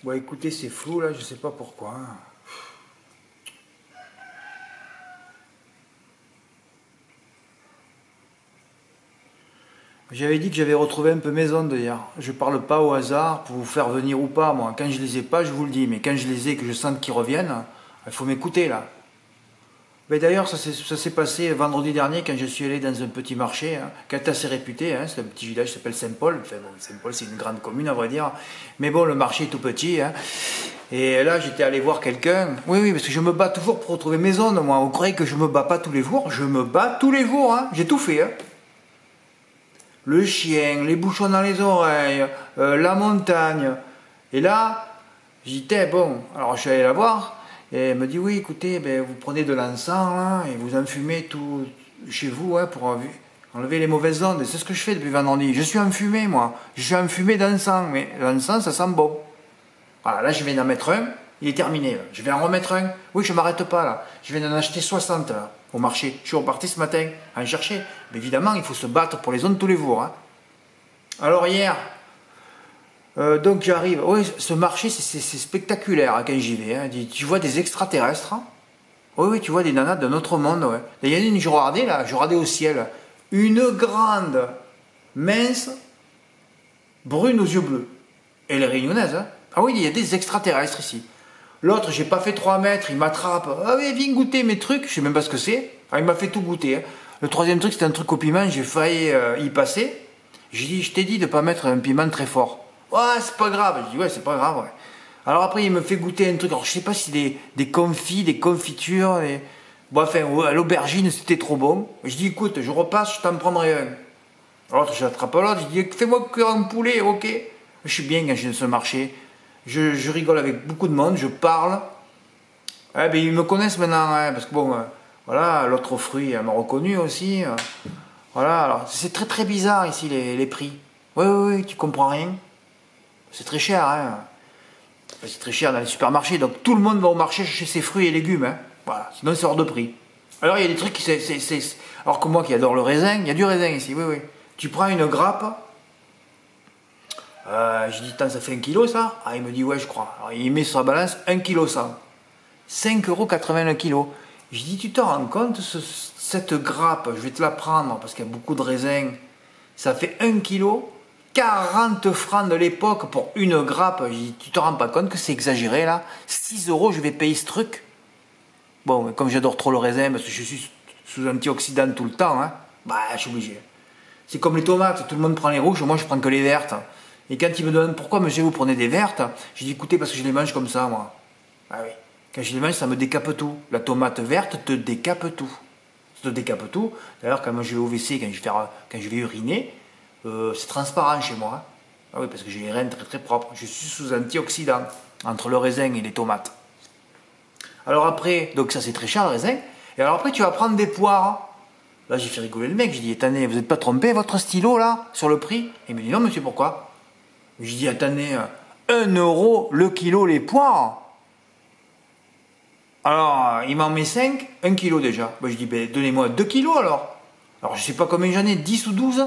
Bon, écoutez, c'est flou là, je sais pas pourquoi. J'avais dit que j'avais retrouvé un peu mes ondes hier. Je parle pas au hasard pour vous faire venir ou pas, moi. Quand je les ai pas, je vous le dis. Mais quand je les ai, que je sens qu'ils reviennent, il faut m'écouter là. Mais d'ailleurs, ça s'est passé vendredi dernier quand je suis allé dans un petit marché, hein, qui est assez réputé. Hein, c'est un petit village qui s'appelle Saint-Paul. Enfin, bon, Saint-Paul, c'est une grande commune, à vrai dire. Mais bon, le marché est tout petit. Hein. Et là, j'étais allé voir quelqu'un. Oui, oui, parce que je me bats toujours pour retrouver mes ondes, moi. Vous croyez que je me bats pas tous les jours? Je me bats tous les jours. Hein. J'ai tout fait. Hein. Le chien, les bouchons dans les oreilles, la montagne. Et là, j'étais bon. Alors, je suis allé la voir. Et elle me dit, oui, écoutez, ben, vous prenez de l'encens là, et vous enfumez tout chez vous hein, pour enlever les mauvaises ondes. Et c'est ce que je fais depuis vendredi. Je suis enfumé, moi. Je suis enfumé d'encens, mais l'encens, ça sent bon. Voilà, là, je viens d'en mettre un. Il est terminé. Là. Je vais en remettre un. Oui, je ne m'arrête pas, là. Je viens d'en acheter 60, là, au marché. Je suis reparti ce matin à en chercher. Mais évidemment, il faut se battre pour les ondes tous les jours. Hein. Alors, hier... donc j'arrive, oui, ce marché c'est spectaculaire hein, quand j'y vais. Hein. Tu vois des extraterrestres. Hein. Oui, oui, tu vois des nanas d'un autre monde. Ouais. Il y en a une, je regardais au ciel. Une grande, mince, brune aux yeux bleus. Elle est réunionnaise. Hein. Ah oui, il y a des extraterrestres ici. L'autre, j'ai pas fait 3 mètres, il m'attrape. Ah oui, viens goûter mes trucs. Je sais même pas ce que c'est. Ah, il m'a fait tout goûter. Hein. Le troisième truc, c'était un truc au piment. J'ai failli y passer. J'ai dit, je t'ai dit de pas mettre un piment très fort. Ouais, c'est pas grave. Je dis, ouais, c'est pas grave. Ouais. Alors après, il me fait goûter un truc. Alors, je sais pas si des confits, des confitures. Bon, enfin, à l'aubergine, c'était trop bon. Je dis, écoute, je repasse, je t'en prendrai un. Alors, j'attrape l'autre, je dis, fais-moi cuire un poulet, ok. Je suis bien quand je suis dans ce marché. Je rigole avec beaucoup de monde, je parle. Eh ben, ils me connaissent maintenant, hein, parce que bon, voilà, l'autre fruit, elle m'a reconnu aussi. Voilà, alors, c'est très très bizarre ici, les prix. Oui, oui, oui, tu comprends rien. C'est très cher, hein. C'est très cher dans les supermarchés, donc tout le monde va au marché chercher ses fruits et légumes, hein. Voilà, sinon c'est hors de prix. Alors il y a des trucs qui... Alors que moi qui adore le raisin, il y a du raisin ici, oui, oui. Tu prends une grappe, je dis, tant ça fait 1 kilo ça? Ah, il me dit, ouais, je crois. Alors il met sur la balance 1,1 kg. 5,80 € le kilo. Je dis, tu te rends compte, cette grappe, je vais te la prendre parce qu'il y a beaucoup de raisins, ça fait 1 kilo. 40 francs de l'époque pour une grappe. Je dis, tu te rends pas compte que c'est exagéré là? 6 € je vais payer ce truc. Bon, mais comme j'adore trop le raisin, parce que je suis sous antioxydant tout le temps, hein, bah je suis obligé. C'est comme les tomates, tout le monde prend les rouges, moi je prends que les vertes. Et quand ils me demandent pourquoi monsieur vous prenez des vertes, je dis écoutez parce que je les mange comme ça moi. Ah oui. Quand je les mange ça me décape tout. La tomate verte te décape tout. Ça te décape tout. D'ailleurs quand moi je vais au WC, quand je vais uriner, c'est transparent chez moi. Hein. Ah oui, parce que j'ai les reins très très propres. Je suis sous antioxydants entre le raisin et les tomates. Alors après, donc ça c'est très cher le raisin. Et alors après tu vas prendre des poires. Là j'ai fait rigoler le mec. Je dis attendez, vous n'êtes pas trompé votre stylo là sur le prix? Il me dit non monsieur pourquoi? Je dis attendez, 1 € le kilo les poires. Alors il m'en met 5, 1 kilo déjà. Ben, je dis ben, donnez-moi 2 kilos alors. Alors je sais pas combien j'en ai, 10 ou 12.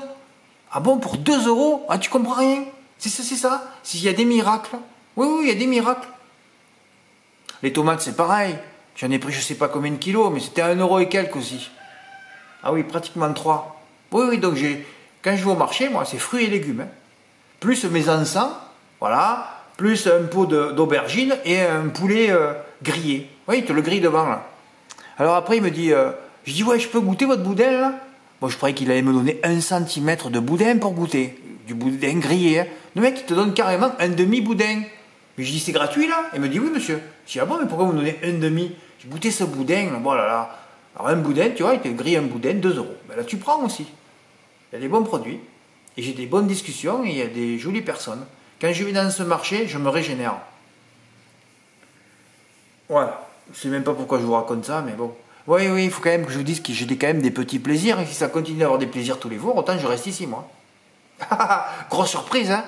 Ah bon, pour 2 €? Ah, tu comprends rien? C'est ça, c'est ça. S'il y a des miracles. Oui, oui, il y a des miracles. Les tomates, c'est pareil. J'en ai pris je sais pas combien de kilos, mais c'était 1 € et quelques aussi. Ah oui, pratiquement 3. Oui, oui, donc quand je vais au marché, moi, c'est fruits et légumes. Hein. Plus mes encens, voilà, plus un pot d'aubergine et un poulet grillé. Oui, il te le grille devant, là. Alors après, il me dit, je dis, ouais, je peux goûter votre boudin, là? Moi, je croyais qu'il allait me donner 1 centimètre de boudin pour goûter. Du boudin grillé. Hein. Le mec, il te donne carrément un demi-boudin. Mais je dis, c'est gratuit, là? Il me dit, oui, monsieur. Je dis, ah bon, mais pourquoi vous me donnez un demi? J'ai goûté ce boudin, là. Bon, là, là. Alors, un boudin, tu vois, il te grille un boudin, 2 €. Ben là, tu prends aussi. Il y a des bons produits. Et j'ai des bonnes discussions et il y a des jolies personnes. Quand je vais dans ce marché, je me régénère. Voilà. Je sais même pas pourquoi je vous raconte ça, mais bon. Oui, oui, il faut quand même que je vous dise que j'ai quand même des petits plaisirs. Et si ça continue d'avoir des plaisirs tous les jours, autant je reste ici, moi. Grosse surprise, hein?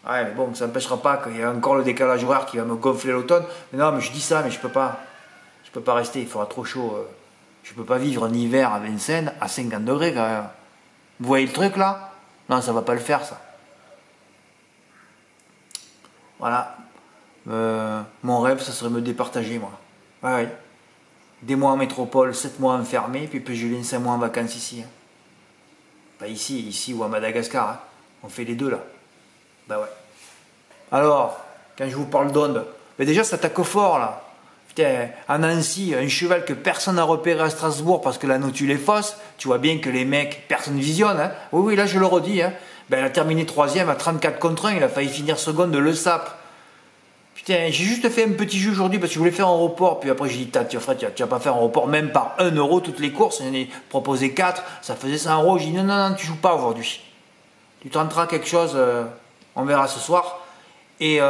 Ouais, mais bon, ça n'empêchera pas qu'il y ait encore le décalage horaire qui va me gonfler l'automne. Mais non, mais je dis ça, mais je peux pas. Je peux pas rester, il fera trop chaud. Je peux pas vivre un hiver à Vincennes à 50 degrés quand même. Vous voyez le truc là? Non, ça va pas le faire, ça. Voilà. Mon rêve, ça serait me départager, moi. Ouais, ouais. Des mois en métropole, 7 mois enfermé, puis je viens 5 mois en vacances ici. Hein. Pas ici ou à Madagascar. Hein. On fait les deux, là. Bah ouais. Alors, quand je vous parle d'onde, mais déjà, ça attaque fort, là. Putain, à Nancy, un cheval que personne n'a repéré à Strasbourg parce que la notule est fausse, tu vois bien que les mecs, personne visionne. Hein. Oui, oui, là, je le redis. Hein. Ben, elle a terminé 3e à 34 contre 1, il a failli finir seconde de Le Sap. Putain, j'ai juste fait un petit jeu aujourd'hui parce que je voulais faire un report. Puis après, j'ai dit, tu vas pas faire un report même par 1 euro toutes les courses. J'en ai proposé 4, ça faisait 100 euros. J'ai dit, non, non, non, tu joues pas aujourd'hui. Tu tenteras quelque chose, on verra ce soir. Et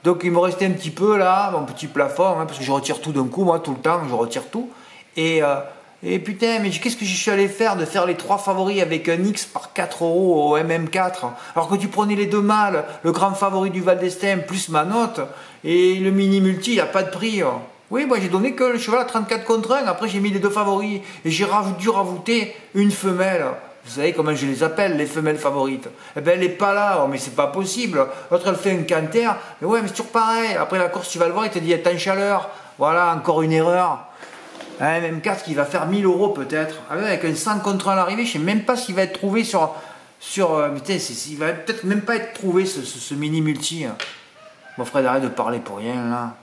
donc, il me restait un petit peu là, mon petit plafond, hein, parce que je retire tout d'un coup, moi, tout le temps, je retire tout. Et putain, mais qu'est-ce que je suis allé faire de faire les 3 favoris avec un X par 4 euros au MM4 alors que tu prenais les 2 mâles, le grand favori du Val d'Estaing plus ma note et le mini multi, il n'y a pas de prix. Oui, moi j'ai donné que le cheval à 34 contre 1, après j'ai mis les 2 favoris et j'ai dû rajouter une femelle. Vous savez comment je les appelle, les femelles favorites. Eh ben elle n'est pas là, mais c'est pas possible. L'autre elle fait un canter, mais ouais, mais c'est toujours pareil. Après la course, tu vas le voir, il te dit elle est en chaleur. Voilà, encore une erreur. Un MM4 qui va faire 1000 euros peut-être. Avec un 100 contre 1 à l'arrivée, je ne sais même pas s'il va être trouvé sur putain, il va peut-être même pas être trouvé ce mini multi. Bon Fred, arrête de parler pour rien là.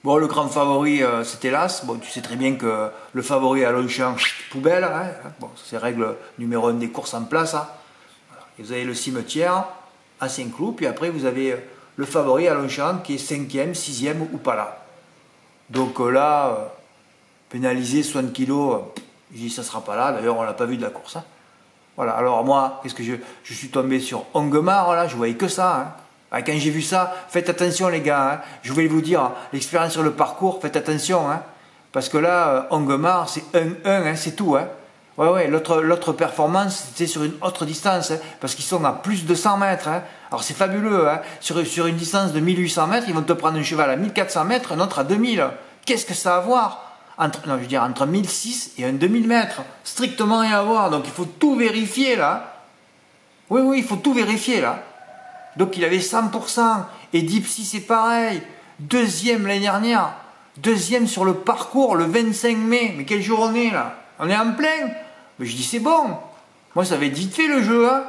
Bon, le grand favori, c'était l'As. Bon, tu sais très bien que le favori à Longchamp, poubelle. Hein. Bon, c'est règle numéro 1 des courses en place. Hein. Voilà. Et vous avez le cimetière à Saint-Cloud, puis après vous avez le favori à Longchamp qui est 5e, 6e ou pas là. Donc là, pénalisé 60 kilos, je dis ça sera pas là, d'ailleurs on l'a pas vu de la course. Hein. Voilà, alors moi, qu'est-ce que je suis tombé sur Ongemar, là, je voyais que ça. Hein. Ah, quand j'ai vu ça, faites attention les gars, hein. Je voulais vous dire, l'expérience sur le parcours, faites attention, hein. Parce que là, Ongemar, c'est 1-1, hein, c'est tout. Hein. Ouais, l'autre performance, c'était sur une autre distance, hein, parce qu'ils sont à plus de 100 mètres. Hein. Alors c'est fabuleux, hein. Sur une distance de 1800 mètres, ils vont te prendre un cheval à 1400 mètres, un autre à 2000. Qu'est-ce que ça a à voir entre 1006 et un 2000 mètres. Strictement rien à voir, donc il faut tout vérifier là. Oui, il faut tout vérifier là. Donc il avait 100%, et Dipsy c'est pareil. 2e l'année dernière, 2e sur le parcours le 25 mai. Mais quel jour on est là? On est en plein. Mais je dis c'est bon. Moi ça avait vite fait le jeu. Hein.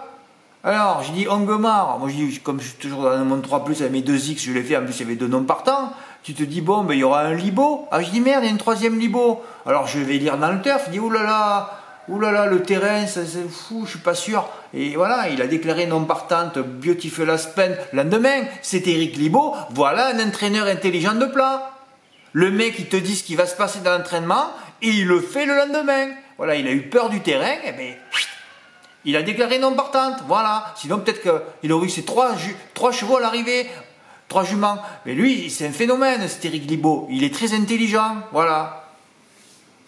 Alors j'ai dit Ongemar. Moi je dis, comme je suis toujours dans mon 3+, avec mes 2X, je l'ai fait. En plus il y avait 2 noms partants. Tu te dis bon, ben il y aura un Libo. Ah je dis merde, il y a une 3e Libo. Alors je vais lire dans le turf. Je dis oulala, le terrain, c'est fou, je suis pas sûr. Et voilà, il a déclaré non partante, Beautiful Aspen. Le lendemain, c'est Eric Libo. Voilà un entraîneur intelligent de plat. Le mec, il te dit ce qui va se passer dans l'entraînement et il le fait le lendemain. Voilà, il a eu peur du terrain, et ben, il a déclaré non partante. Voilà, sinon peut-être qu'il aurait eu ses 3 chevaux à l'arrivée, 3 juments. Mais lui, c'est un phénomène, cet Eric Libo. Il est très intelligent. Voilà.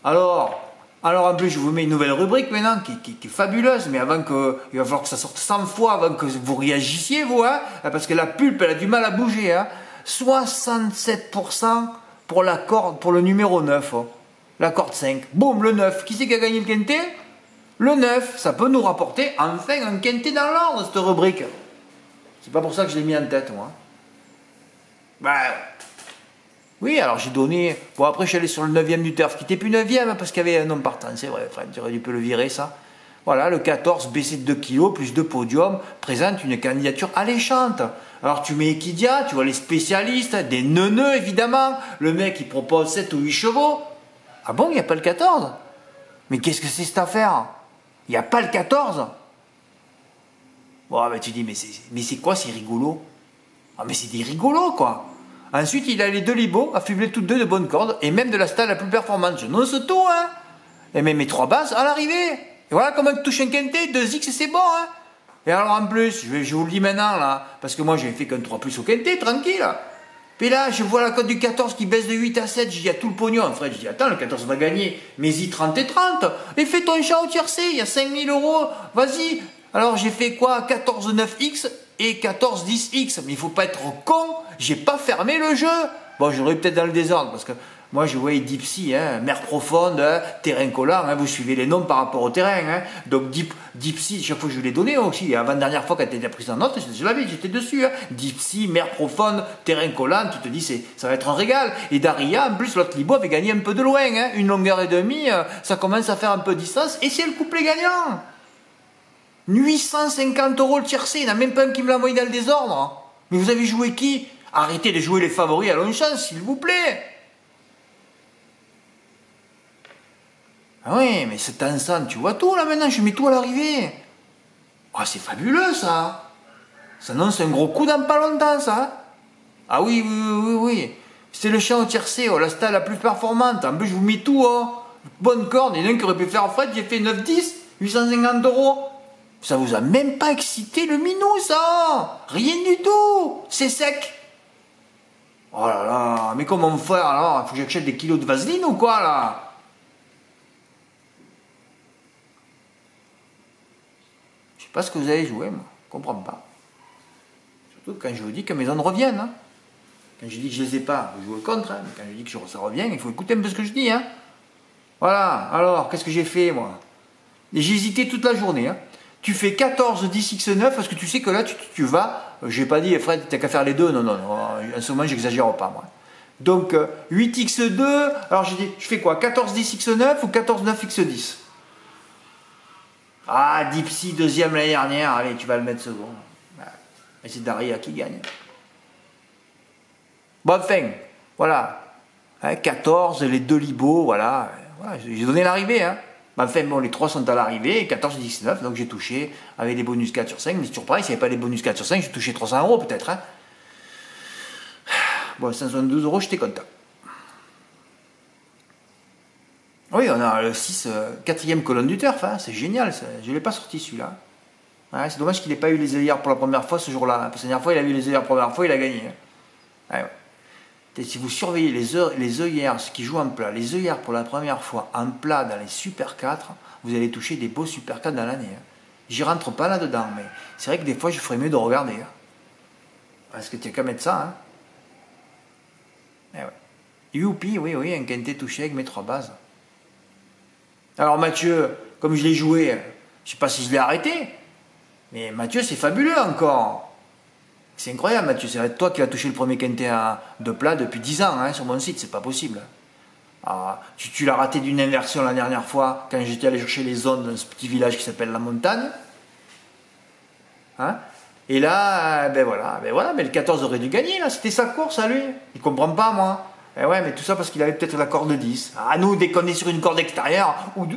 Alors en plus, je vous mets une nouvelle rubrique maintenant qui est fabuleuse, mais il va falloir que ça sorte 100 fois avant que vous réagissiez, vous, hein, parce que la pulpe, elle a du mal à bouger. Hein. 67% pour la corde, pour le numéro 9, hein. La corde 5. Boum, le 9. Qui c'est qui a gagné le quintet? Le 9. Ça peut nous rapporter enfin un quintet dans l'ordre, cette rubrique. C'est pas pour ça que je l'ai mis en tête, moi. Bah, oui, alors j'ai donné... Bon, après, je suis allé sur le 9e du turf, qui n'était plus 9e, parce qu'il y avait un homme partant. C'est vrai, Fred, tu aurais dû le virer, ça. Voilà, le 14, baissé de 2 kilos, plus 2 podiums, présente une candidature alléchante. Alors, tu mets Equidia, tu vois les spécialistes, des neuneux, évidemment. Le mec, il propose 7 ou 8 chevaux. Ah bon, il n'y a pas le 14? Mais qu'est-ce que c'est cette affaire? Il n'y a pas le 14? Bon, ben tu dis, mais c'est quoi, c'est rigolo? Ah, mais c'est des rigolos, quoi. Ensuite, il a les 2 libos, affublés toutes 2 de bonnes cordes, et même de la stalle la plus performante. Je n'ose tout, hein. Et même mes 3 bases à l'arrivée. Et voilà comment tu touches un quintet, 2X, et c'est bon, hein. Et alors, en plus, je vous le dis maintenant, là, parce que moi, j'ai fait qu'un 3+ au quintet, tranquille. Puis là, je vois la cote du 14 qui baisse de 8 à 7, je dis, il y a tout le pognon. Fred, je dis, attends, le 14 va gagner, mais y 30 et 30. Et fais ton chat au tiercé, il y a 5000 euros, vas-y. Alors, j'ai fait quoi? 14 9X et 14 10X. Mais il faut pas être con, j'ai pas fermé le jeu. Bon, j'aurais peut-être dans le désordre, parce que Moi, je voyais Deep Sea, hein, mer profonde, hein, terrain collant, hein, vous suivez les noms par rapport au terrain. Hein. Donc, Deep Sea, chaque fois que je l'ai donné aussi, avant-dernière fois qu'elle était prise en note, je l'avais, j'étais dessus. Hein. Deep Sea, mer profonde, terrain collant, tu te dis, ça va être un régal. Et Daria, en plus, l'autre Libo avait gagné un peu de loin, hein, 1h30, ça commence à faire un peu de distance, et c'est le couplet gagnant. 850 € le tiercé, il n'y en a même pas un qui me l'a envoyé dans le désordre. Mais vous avez joué qui? Arrêtez de jouer les favoris à Longchamp, s'il vous plaît. Ah oui, mais c'est ensemble, tu vois tout là maintenant, je mets tout à l'arrivée. Ah, c'est fabuleux ça. Ça annonce un gros coup dans pas longtemps ça. Ah oui, oui. C'est le champ au tiercé, oh, la stade la plus performante. En plus, je vous mets tout, oh. Bonne corde, il y en a un qui aurait pu faire fret, j'ai fait 9-10, 850 €. Ça vous a même pas excité le minou, ça. Rien du tout. C'est sec. Oh là là, mais comment faire alors? Il faut que j'achète des kilos de vaseline ou quoi là? Je sais pas ce que vous avez joué, moi. Je comprends pas. Surtout quand je vous dis que mes zones reviennent. Hein. Quand je dis que je les ai pas, vous jouez contre. Hein. Mais quand je dis que ça revient, il faut écouter un peu ce que je dis. Hein. Voilà, alors, qu'est-ce que j'ai fait, moi? J'ai hésité toute la journée. Hein. Tu fais 14 10x9 parce que tu sais que là, tu vas. J'ai pas dit, Fred, t'as qu'à faire les deux. Non. En ce moment, j'exagère pas, moi. Donc, 8x2. Alors, j'ai dit, je fais quoi? 14 10x9 ou 14 9x10? Ah, Deep Sea, deuxième l'année dernière. Allez, tu vas le mettre second. Et c'est Daria qui gagne. Bon, enfin, voilà. Hein, 14, les deux Libo, voilà. J'ai donné l'arrivée, hein. Enfin, bon, les trois sont à l'arrivée, 14 et 19, donc j'ai touché avec des bonus 4 sur 5, mais c'est toujours pareil, s'il n'y avait pas les bonus 4 sur 5, j'ai touché 300 € peut-être. Hein. Bon, 172 €, j'étais content. Oui, on a le 6, quatrième colonne du turf, hein, c'est génial, ça. Je ne l'ai pas sorti celui-là. Ouais, c'est dommage qu'il n'ait pas eu les œillères pour la première fois ce jour-là. Parce que la dernière fois, il a eu les œillères la première fois, il a gagné. Hein. Ouais. Et si vous surveillez les œillères, ce qui joue en plat, les œillères pour la première fois en plat dans les Super 4, vous allez toucher des beaux Super 4 dans l'année. Hein. J'y rentre pas là-dedans, mais c'est vrai que des fois, je ferais mieux de regarder. Hein. Parce que tu n'as qu'à mettre ça. Hein. Eh ouais. Youpi, oui, un quintet touché avec mes 3 bases. Alors Mathieu, comme je l'ai joué, je ne sais pas si je l'ai arrêté, mais Mathieu, c'est fabuleux encore. C'est incroyable, Mathieu. C'est toi qui as touché le premier quintet de plat depuis 10 ans hein, sur mon site. C'est pas possible. Alors, tu l'as raté d'une inversion la dernière fois quand j'étais allé chercher les zones dans ce petit village qui s'appelle La Montagne. Hein et là, ben voilà, mais le 14 aurait dû gagner. Là, c'était sa course à lui. Il comprend pas, moi. Eh ouais, mais tout ça parce qu'il avait peut-être la corde 10. À nous, dès qu'on est sur une corde extérieure ou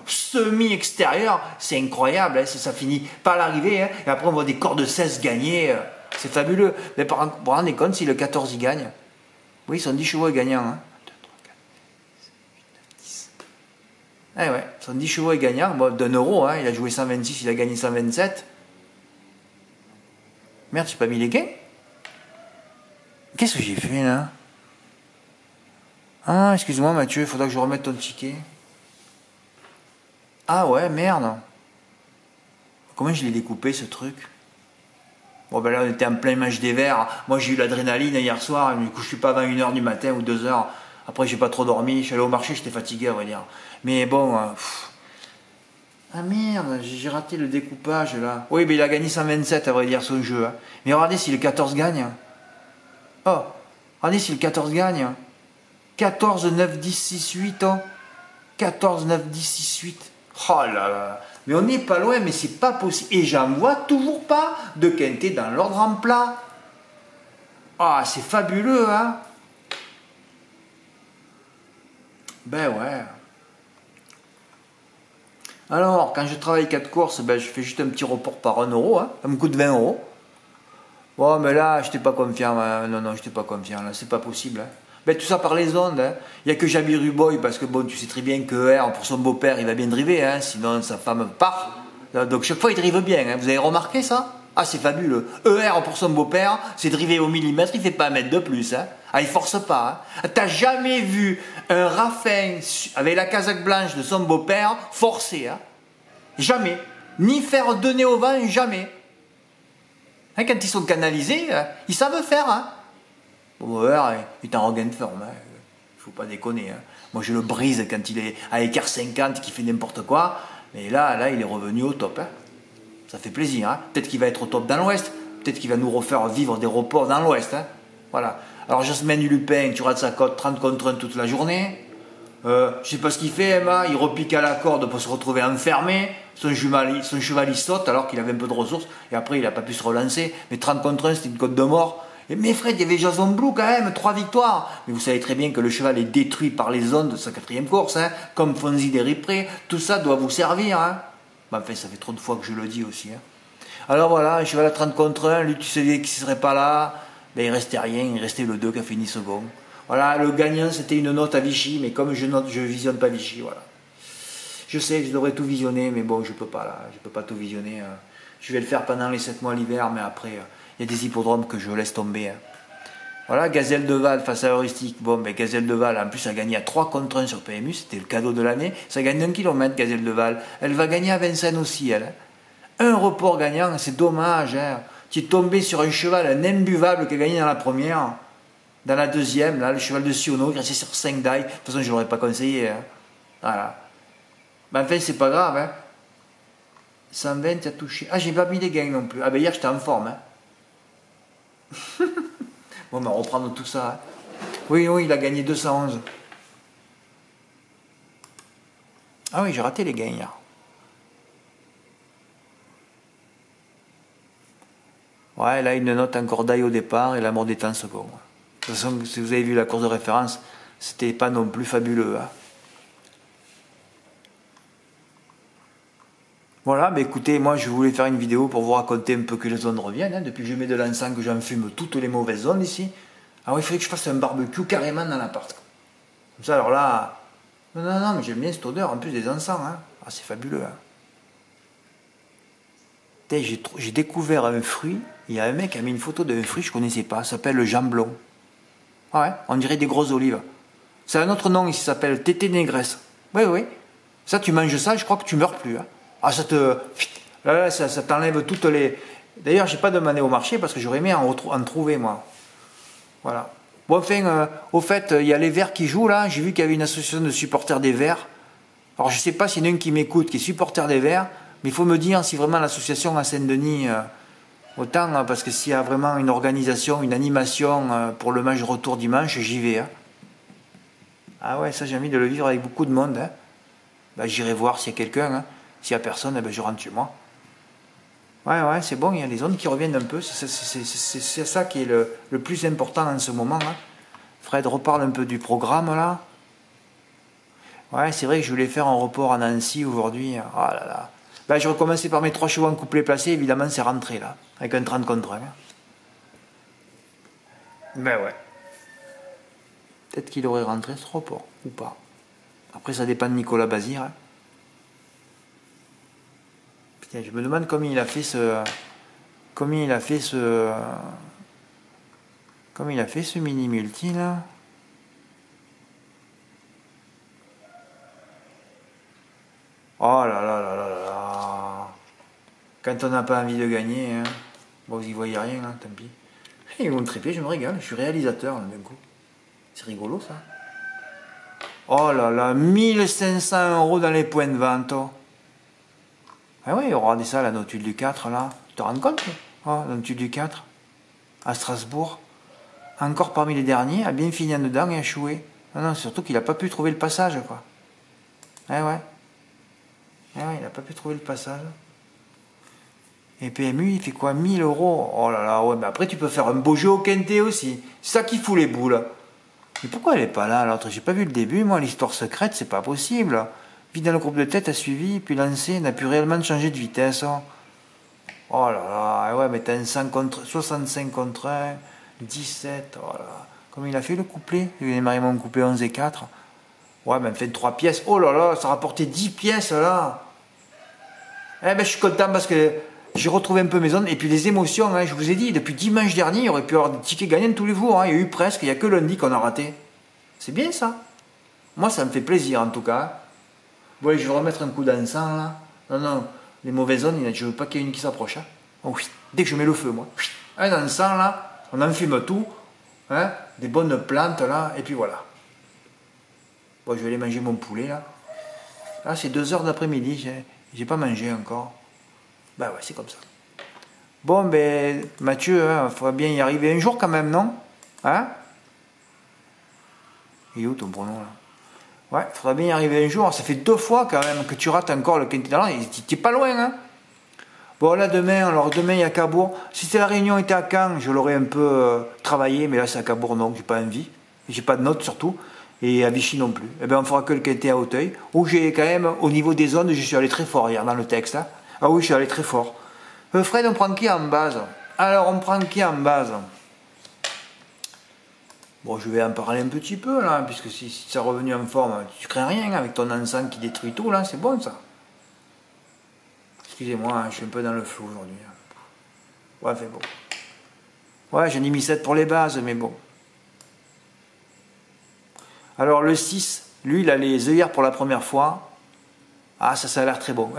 semi-extérieure, c'est incroyable. Hein, ça finit par l'arrivée. Hein, et après, on voit des cordes 16 gagner. C'est fabuleux. Mais par contre, vous vous rendez compte si le 14 il gagne? Oui, ils sont 10 chevaux et gagnants. Hein. 2, 3, 4, 5, 6, 7, 8, 9, 10. Eh ouais, ils sont 10 chevaux et gagnants. Bon, d'un euro, hein, il a joué 126, il a gagné 127. Merde, j'ai pas mis les gains? Qu'est-ce que j'ai fait là? Ah, excuse-moi Mathieu, il faudra que je remette ton ticket. Ah ouais, merde. Comment je l'ai découpé ce truc? Bon ben là on était en plein match des Verts. Moi j'ai eu l'adrénaline hier soir, du coup je suis pas avant 1h du matin ou 2h. Après j'ai pas trop dormi, je suis allé au marché, j'étais fatigué à vrai dire. Mais bon... Ah merde, j'ai raté le découpage là. Oui mais il a gagné 127 à vrai dire son jeu. Hein. Mais regardez si le 14 gagne. Oh, regardez si le 14 gagne. 14, 9, 10, 6, 8. Oh. 14, 9, 10, 6, 8. Oh là là. Mais on n'est pas loin, mais c'est pas possible. Et j'en vois toujours pas de quintet dans l'ordre en plat. Ah, c'est fabuleux, hein? Ben ouais. Alors, quand je travaille 4 courses, ben, je fais juste un petit report par 1 €. Hein. Ça me coûte 20 €. Bon, mais là, je n'étais pas confiant. Hein. Non, je n'étais pas confiant. Là, c'est pas possible. Hein. Ben, tout ça par les ondes. Hein. Il n'y a que Jamie Ruboy, parce que bon, tu sais très bien que ER, pour son beau-père, il va bien driver, hein, sinon sa femme part. Donc chaque fois, il drive bien. Hein. Vous avez remarqué ça? Ah, c'est fabuleux. ER pour son beau-père, c'est driver au millimètre, il ne fait pas 1 mètre de plus. Hein. Ah, il force pas. Hein. T'as jamais vu un Raffin avec la casaque blanche de son beau-père forcer. Hein. Jamais. Ni faire donner au vent, jamais. Hein, quand ils sont canalisés, ils savent faire. Hein. Bon, il est en regain de forme. Hein. faut pas déconner. Hein. Moi, je le brise quand il est à écart 50, qu'il fait n'importe quoi. Mais là, il est revenu au top. Hein. Ça fait plaisir. Hein. Peut-être qu'il va être au top dans l'Ouest. Peut-être qu'il va nous refaire vivre des reports dans l'Ouest. Hein. Voilà. Alors, Jasmin Lupin, tu rates sa cote 30 contre 1 toute la journée. Je sais pas ce qu'il fait, Emma. Il repique à la corde pour se retrouver enfermé. Son cheval, il saute alors qu'il avait un peu de ressources. Et après, il n'a pas pu se relancer. Mais 30 contre 1, c'était une cote de mort. Mais Fred, il y avait Jason Blue quand même, 3 victoires. Mais vous savez très bien que le cheval est détruit par les ondes de sa 4e course, hein, comme Fonzi Deripré. Tout ça doit vous servir. Hein. Ben, enfin, ça fait trop de fois que je le dis aussi. Hein. Alors voilà, un cheval à 30 contre 1, lui tu savais qu'il ne serait pas là. Ben, il restait rien, il restait le 2 qui a fini second. Voilà, le gagnant c'était une note à Vichy, mais comme je visionne pas Vichy, voilà. Je sais, je devrais tout visionner, mais bon, je peux pas là, je peux pas tout visionner. Je vais le faire pendant les 7 mois l'hiver, mais après... il y a des hippodromes que je laisse tomber. Hein. Voilà, Gazelle de Val face à Heuristique. Bon, ben Gazelle de Val, en plus, a gagné à 3 contre 1 sur PMU. C'était le cadeau de l'année. Ça gagne 1 kilomètre, Gazelle de Val. Elle va gagner à Vincennes aussi, elle. Hein. Un report gagnant, c'est dommage. Hein. Tu es tombé sur un cheval, un imbuvable qui a gagné dans la première. Dans la deuxième, là, le cheval de Siono, il restait sur 5 dailles. De toute façon, je ne l'aurais pas conseillé. Hein. Voilà. Ben, enfin, c'est pas grave. Hein. 120, tu as touché. Ah, j'ai pas mis les gains non plus. Ah, ben hier, j'étais en forme. Hein. Bon, on va reprendre tout ça. Hein. Oui, il a gagné 211. Ah oui, j'ai raté les gains hier. Ouais, là, une note encore d'ail au départ et la mort des temps second. De toute façon, si vous avez vu la course de référence, c'était pas non plus fabuleux. Hein. Voilà, mais écoutez, moi je voulais faire une vidéo pour vous raconter un peu que les ondes reviennent. Hein. Depuis que je mets de l'encens, que j'en fume toutes les mauvaises ondes ici. Ah oui, il fallait que je fasse un barbecue carrément dans l'appart. Comme ça, alors là... Non, mais j'aime bien cette odeur, en plus des encens. Hein. Ah, c'est fabuleux. Hein. J'ai découvert un fruit. Il y a un mec qui a mis une photo d'un fruit, je ne connaissais pas. Ça s'appelle le jamblon. Ah ouais, on dirait des grosses olives. C'est un autre nom ici, ça s'appelle tété négresse. Oui. Ça, tu manges ça, je crois que tu meurs plus. Hein. Ah, ça te... Là, ça t'enlève toutes les... D'ailleurs, j'ai pas demandé au marché parce que j'aurais aimé en trouver, moi. Voilà. Bon, enfin, au fait, il y a les Verts qui jouent, là. J'ai vu qu'il y avait une association de supporters des Verts. Alors, je sais pas s'il y en a un qui m'écoute, qui est supporter des Verts, mais il faut me dire si vraiment l'association à Saint-Denis... autant, hein, parce que s'il y a vraiment une organisation, une animation pour le match retour dimanche, j'y vais. Hein. Ah ouais, ça, j'ai envie de le vivre avec beaucoup de monde. Hein. Ben, j'irai voir s'il y a quelqu'un. Hein. S'il n'y a personne, ben, je rentre chez moi. Ouais, c'est bon, il y a les ondes qui reviennent un peu. C'est ça qui est le plus important en ce moment. Hein. Fred reparle un peu du programme, là. Ouais, c'est vrai que je voulais faire un report à Nancy aujourd'hui. Oh là là. Ben, je recommençais par mes 3 chevaux en couplet placé. Évidemment, c'est rentré, là. Avec un 30 contre 1. Ben ouais. Peut-être qu'il aurait rentré ce report, ou pas. Après, ça dépend de Nicolas Bazir. Hein. Je me demande comment il a fait ce mini multi là. Oh là là là là là. Quand on n'a pas envie de gagner, hein. Bon, vous y voyez rien, hein, tant pis. Ils vont me triper, je me régale, je suis réalisateur d'un coup. C'est rigolo ça. Oh là là, 1500 € dans les points de vente. Oh. Ah oui, regardez ça, la notule du 4, là. Tu te rends compte? Oh, la notule du 4, à Strasbourg. Encore parmi les derniers, a bien fini en dedans et a échoué. Non, surtout qu'il n'a pas pu trouver le passage, quoi. Eh ouais, il n'a pas pu trouver le passage. Et PMU, il fait quoi? 1000 €? Oh là là, ouais, mais après, tu peux faire un beau jeu au quintet aussi. C'est ça qui fout les boules. Mais pourquoi elle n'est pas là, l'autre? J'ai pas vu le début, moi, l'histoire secrète, c'est pas possible. Vite dans le groupe de tête, a suivi, puis lancé, n'a pu réellement changer de vitesse. Oh là là, ouais, mais t'as un 65 contre 1, 17, oh là là. Comme il a fait le couplet, il a démarré mon couplet 11 et 4. Ouais, mais fait 3 pièces. Oh là là, ça rapportait 10 pièces là. Eh ben, je suis content parce que j'ai retrouvé un peu mes zones. Et puis les émotions, hein, je vous ai dit, depuis dimanche dernier, il y aurait pu avoir des tickets gagnants tous les jours. Hein. Il y a eu presque, il n'y a que lundi qu'on a raté. C'est bien ça. Moi, ça me fait plaisir en tout cas. Bon, allez, je vais remettre un coup d'encens là. Non, les mauvaises zones, je veux pas qu'il y ait une qui s'approche. Hein. Oh, oui. Dès que je mets le feu, moi. Un encens là, on enfume tout. Hein, des bonnes plantes là, et puis voilà. Bon, je vais aller manger mon poulet, là. Là, c'est 2 heures d'après-midi, j'ai pas mangé encore. Bah ouais, c'est comme ça. Bon, ben, Mathieu, il faudra bien y arriver un jour quand même, non? Hein? Il est où ton pronom, là? Ouais, il faudra bien y arriver un jour. Ça fait 2 fois quand même que tu rates encore le Quintet d'Allan. T'es pas loin, hein? Bon, là, demain, il y a Cabourg. Si la réunion était à Caen, je l'aurais un peu travaillé, mais là, c'est à Cabourg, donc j'ai pas envie. J'ai pas de notes, surtout. Et à Vichy non plus. Eh bien, on fera que le Quintet à Auteuil, où j'ai quand même, au niveau des ondes, je suis allé très fort hier dans le texte. Hein. Ah oui, je suis allé très fort. Fred, on prend qui en base? Alors, on prend qui en base? Bon, je vais en parler un petit peu, là, puisque si ça est revenu en forme, tu crains rien avec ton encens qui détruit tout, là, c'est bon, ça. Excusez-moi, je suis un peu dans le flou aujourd'hui. Ouais, c'est bon. Ouais, j'en ai mis 7 pour les bases, mais bon. Alors, le 6, lui, il a les œillères pour la première fois. Ah, ça a l'air très bon.